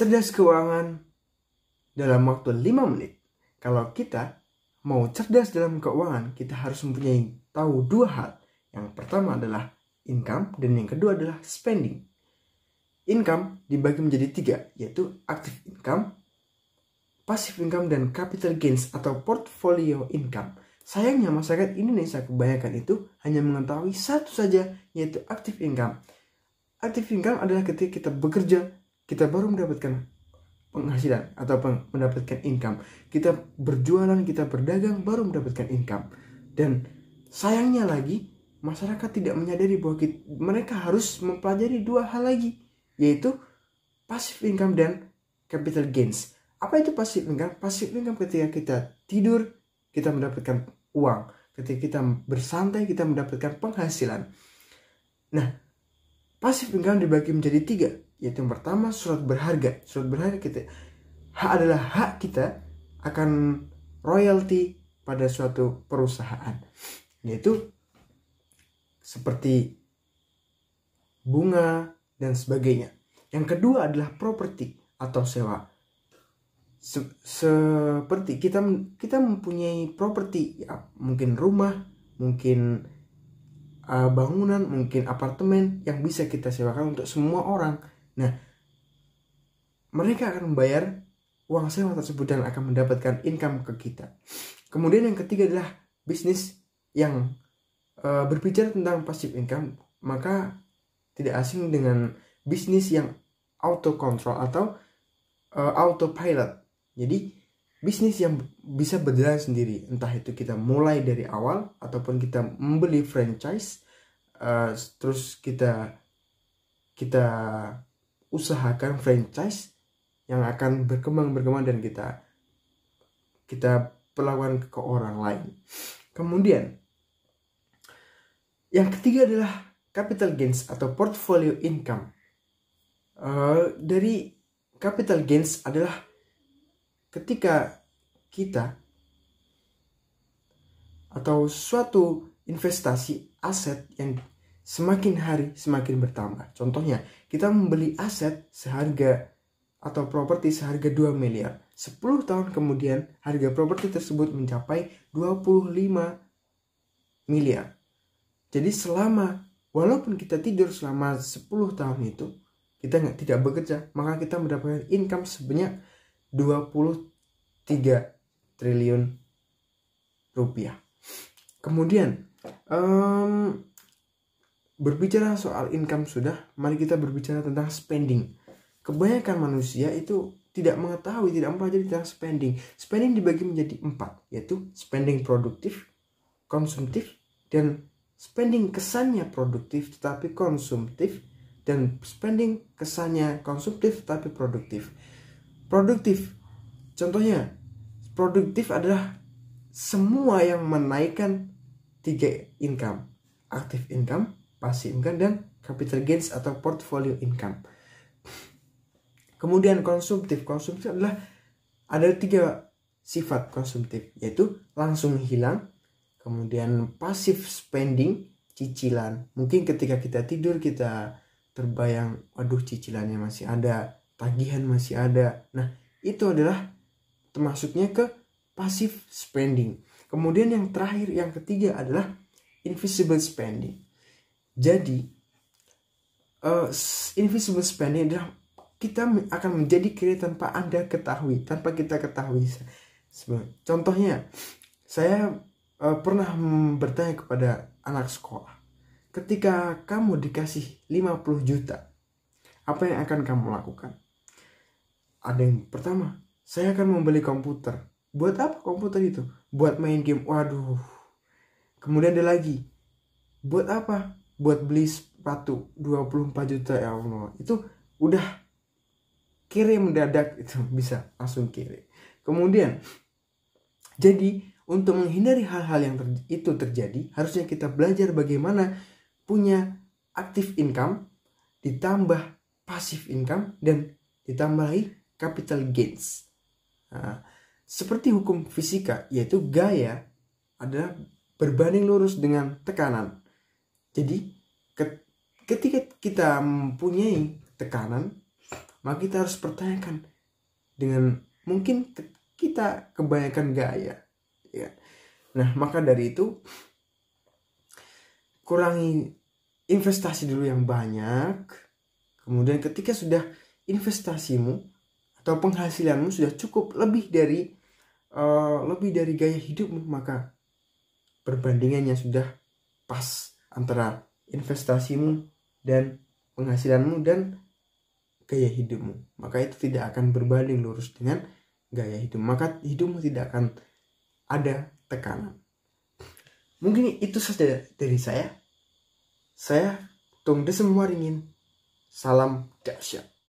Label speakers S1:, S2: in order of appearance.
S1: cerdas keuangan dalam waktu 5 menit. Kalau kita mau cerdas dalam keuangan, kita harus mempunyai tahu dua hal. Yang pertama adalah income dan yang kedua adalah spending. Income dibagi menjadi 3, yaitu active income, passive income, dan capital gains atau portfolio income. Sayangnya masyarakat Indonesia kebanyakan itu hanya mengetahui satu saja, yaitu active income. Active income adalah ketika kita bekerja, kita baru mendapatkan penghasilan atau mendapatkan income. Kita berjualan, kita berdagang, baru mendapatkan income. Dan sayangnya lagi, masyarakat tidak menyadari bahwa mereka harus mempelajari dua hal lagi, yaitu passive income dan capital gains. Apa itu passive income? Passive income ketika kita tidur, kita mendapatkan uang. Ketika kita bersantai, kita mendapatkan penghasilan. Nah, passive income dibagi menjadi 3, yaitu yang pertama surat berharga. Surat berharga adalah hak kita akan royalti pada suatu perusahaan, yaitu seperti bunga dan sebagainya. Yang kedua adalah properti atau sewa. Seperti kita mempunyai properti, ya, mungkin rumah, mungkin bangunan, mungkin apartemen yang bisa kita sewakan untuk semua orang. Nah, mereka akan membayar uang sewa tersebut dan akan mendapatkan income ke kita. Kemudian yang ketiga adalah bisnis yang berbicara tentang passive income, maka tidak asing dengan bisnis yang auto control atau autopilot. Jadi bisnis yang bisa berjalan sendiri, entah itu kita mulai dari awal ataupun kita membeli franchise, terus kita usahakan franchise yang akan berkembang dan kita perlakukan ke orang lain. Kemudian yang ketiga adalah capital gains atau portfolio income. Dari capital gains adalah ketika kita atau suatu investasi aset yang semakin hari semakin bertambah. Contohnya, kita membeli aset seharga atau properti seharga 2 miliar. 10 tahun kemudian harga properti tersebut mencapai 25 miliar. Jadi walaupun kita tidur selama 10 tahun itu, kita tidak bekerja, maka kita mendapatkan income sebanyak 23 triliun rupiah. Kemudian berbicara soal income sudah, mari kita berbicara tentang spending. Kebanyakan manusia itu tidak mempelajari tentang spending. Spending dibagi menjadi 4, yaitu spending produktif, konsumtif, dan spending kesannya produktif tetapi konsumtif, dan spending kesannya konsumtif tetapi produktif. Produktif, contohnya, produktif adalah semua yang menaikkan 3 income: active income, passive income, dan capital gains atau portfolio income. Kemudian konsumtif adalah ada 3 sifat konsumtif, yaitu langsung hilang. Kemudian passive spending, cicilan. Mungkin ketika kita tidur kita terbayang, aduh cicilannya masih ada, tagihan masih ada. Nah, itu adalah termasuknya ke passive spending. Kemudian yang terakhir, yang ketiga adalah invisible spending. Jadi invisible spending adalah kita akan menjadi kaya tanpa Anda ketahui, tanpa kita ketahui. Contohnya, saya pernah bertanya kepada anak sekolah, ketika kamu dikasih 50 juta, apa yang akan kamu lakukan? Ada yang pertama, saya akan membeli komputer. Buat apa komputer itu? Buat main game. Waduh. Kemudian ada lagi, buat apa? Buat beli sepatu 24 juta, ya Allah. Itu udah kere mendadak, itu bisa langsung kere. Kemudian, jadi untuk menghindari hal-hal yang itu terjadi, harusnya kita belajar bagaimana punya active income, ditambah passive income, dan ditambah lagi capital gains. Nah, seperti hukum fisika, yaitu gaya adalah berbanding lurus dengan tekanan. Jadi ketika kita mempunyai tekanan, maka kita harus pertanyakan dengan mungkin kita kebanyakan gaya, ya. Nah, maka dari itu kurangi investasi dulu yang banyak. Kemudian ketika sudah investasimu atau penghasilanmu sudah cukup lebih dari gaya hidupmu, maka perbandingannya sudah pas antara investasimu dan penghasilanmu dan gaya hidupmu, maka itu tidak akan berbanding lurus dengan gaya hidup, maka hidupmu tidak akan ada tekanan. Mungkin itu saja dari saya. Saya Tung Desem Waringin. Salam dahsyat.